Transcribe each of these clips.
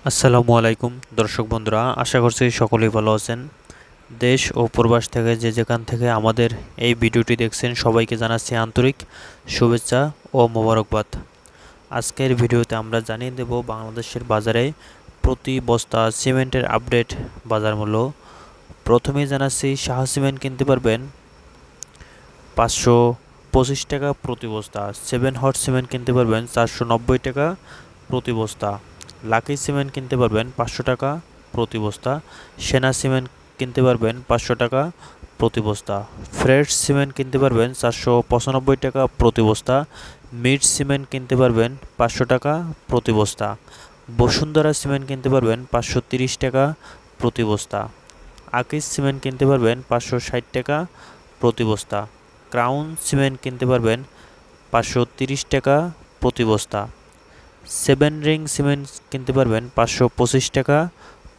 আসসালামু আলাইকুম দর্শক বন্ধুরা, আশা করছি সকলেই ভালো আছেন। দেশ ও প্রবাস থেকে যে যেখান থেকে আমাদের এই ভিডিওটি দেখছেন সবাইকে জানাচ্ছি আন্তরিক শুভেচ্ছা ও মোবারকবাদ। আজকের ভিডিওতে আমরা জানিয়ে দেব বাংলাদেশের বাজারে প্রতি বস্তা সিমেন্টের আপডেট বাজার মূল্য। প্রথমেই জানাচ্ছি শাহ সিমেন্ট কিনতে পারবেন 525 টাকা প্রতি বস্তা। 7 হট সিমেন্ট কিনতে পারবেন 490 টাকা প্রতি বস্তা। লাকি সিমেন্ট কিনতে পারবেন 500 টাকা প্রতি বস্তা। সেনা সিমেন্ট কিনতে পারবেন 500 টাকা প্রতি বস্তা। ফ্রেশ সিমেন্ট কিনতে পারবেন 495 টাকা প্রতি বস্তা। মিড সিমেন্ট কিনতে পারবেন 500 টাকা প্রতি বস্তা। বসুন্ধরা সিমেন্ট কিনতে পারবেন 530 টাকা প্রতি বস্তা। আকিস সিমেন্ট কিনতে পারবেন 560 টাকা প্রতি বস্তা। ক্রাউন সিমেন্ট কিনতে পারবেন 530 টাকা প্রতি বস্তা। 7 রিং সিমেন্ট কিনতে পারবেন 525 টাকা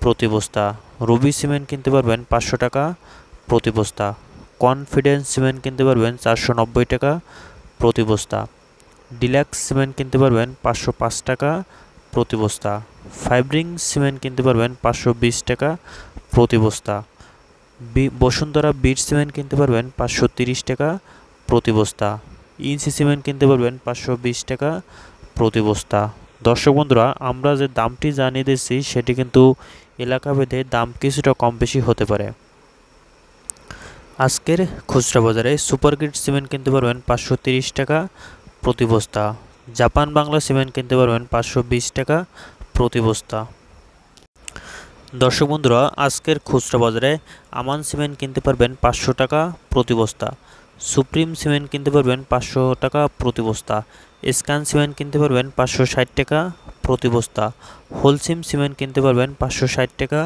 প্রতি বস্তা। রুবি সিমেন্ট কিনতে পারবেন 500 টাকা প্রতি বস্তা। কনফিডেন্স সিমেন্ট কিনতে পারবেন 490 টাকা প্রতি বস্তা। ডিলাক্স সিমেন্ট কিনতে পারবেন 505 টাকা প্রতি বস্তা। 5 রিং সিমেন্ট কিনতে পারবেন 520 টাকা প্রতি বস্তা। বসুন্ধরা বিট সিমেন্ট কিনতে পারবেন 530 টাকা প্রতি বস্তা। ইনসি সিমেন্ট কিনতে পারবেন 520 টাকা প্রতি বস্তা। দর্শক বন্ধুরা, আমরা যে দামটি জানিয়ে দিচ্ছি সেটি কিন্তু এলাকাভেদে দাম কিছুটা কম বেশি হতে পারে। আজকের খুচরা বাজারে সুপারগ্রিড সিমেন্ট কিনতে পারবেন 530 টাকা প্রতি বস্তা। জাপান বাংলা সিমেন্ট কিনতে পারবেন 520 টাকা প্রতি বস্তা। দর্শক বন্ধুরা, আজকের খুচরা বাজারে আমান সিমেন্ট কিনতে পারবেন 500 টাকা প্রতি বস্তা। সুপ্রিম সিমেন্ট কিনতে পারবেন 500 টাকা প্রতি বস্তা। স্ক্যান সিমেন্ট কিনতে পারবেন 560 টাকা প্রতি বস্তা। হোলসিম সিমেন্ট কিনতে পারবেন 560 টাকা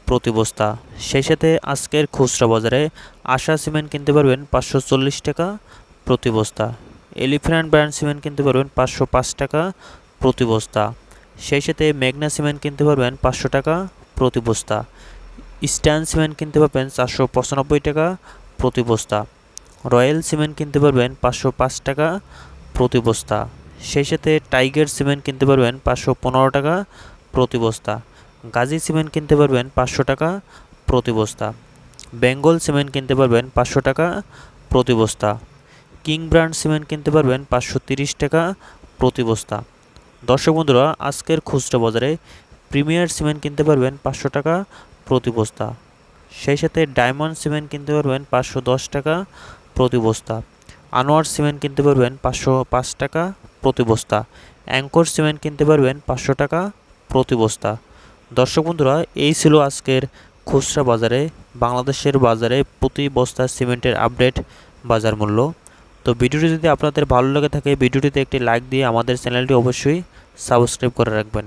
প্রতি বস্তা। সেই সাথে আজকের খুচরা বাজারে আশা সিমেন্ট কিনতে পারবেন 540 টাকা প্রতি বস্তা। এলিফ্যান্ট ব্র্যান্ড সিমেন্ট কিনতে পারবেন 505 টাকা প্রতি বস্তা। সেই সাথে মেঘনা সিমেন্ট কিনতে পারবেন 500 টাকা প্রতি বস্তা। স্ট্যান্ড সিমেন্ট কিনতে পারবেন 495 টাকা প্রতি বস্তা। রয়্যাল সিমেন্ট কিনতে পারবেন 505 টাকা প্রতি বস্তা। সেই সাথে টাইগার সিমেন্ট কিনতে পারবেন 515 টাকা প্রতি বস্তা। গাজী সিমেন্ট কিনতে পারবেন 500 টাকা প্রতি বস্তা। বেঙ্গল সিমেন্ট কিনতে পারবেন 500 টাকা প্রতি বস্তা। কিং ব্র্যান্ড সিমেন্ট কিনতে পারবেন 530 টাকা প্রতি বস্তা। দর্শক বন্ধুরা, আজকের খুচরা বাজারে প্রিমিয়ার সিমেন্ট কিনতে পারবেন 500 টাকা প্রতি বস্তা। সেই সাথে ডায়মন্ড সিমেন্ট কিনতে পারবেন 510 টাকা প্রতি বস্তা। আনোয়ার সিমেন্ট কিনতে পারবেন 505 টাকা প্রতি বস্তা। অ্যাঙ্কর সিমেন্ট কিনতে পারবেন 500 টাকা প্রতি বস্তা। দর্শক বন্ধুরা, এই ছিল আজকের খুচরা বাজারে বাংলাদেশের বাজারে প্রতি বস্তা সিমেন্টের আপডেট বাজার মূল্য। তো ভিডিওটি যদি আপনাদের ভালো লেগে থাকে ভিডিওটিতে একটি লাইক দিয়ে আমাদের চ্যানেলটি অবশ্যই সাবস্ক্রাইব করে রাখবেন।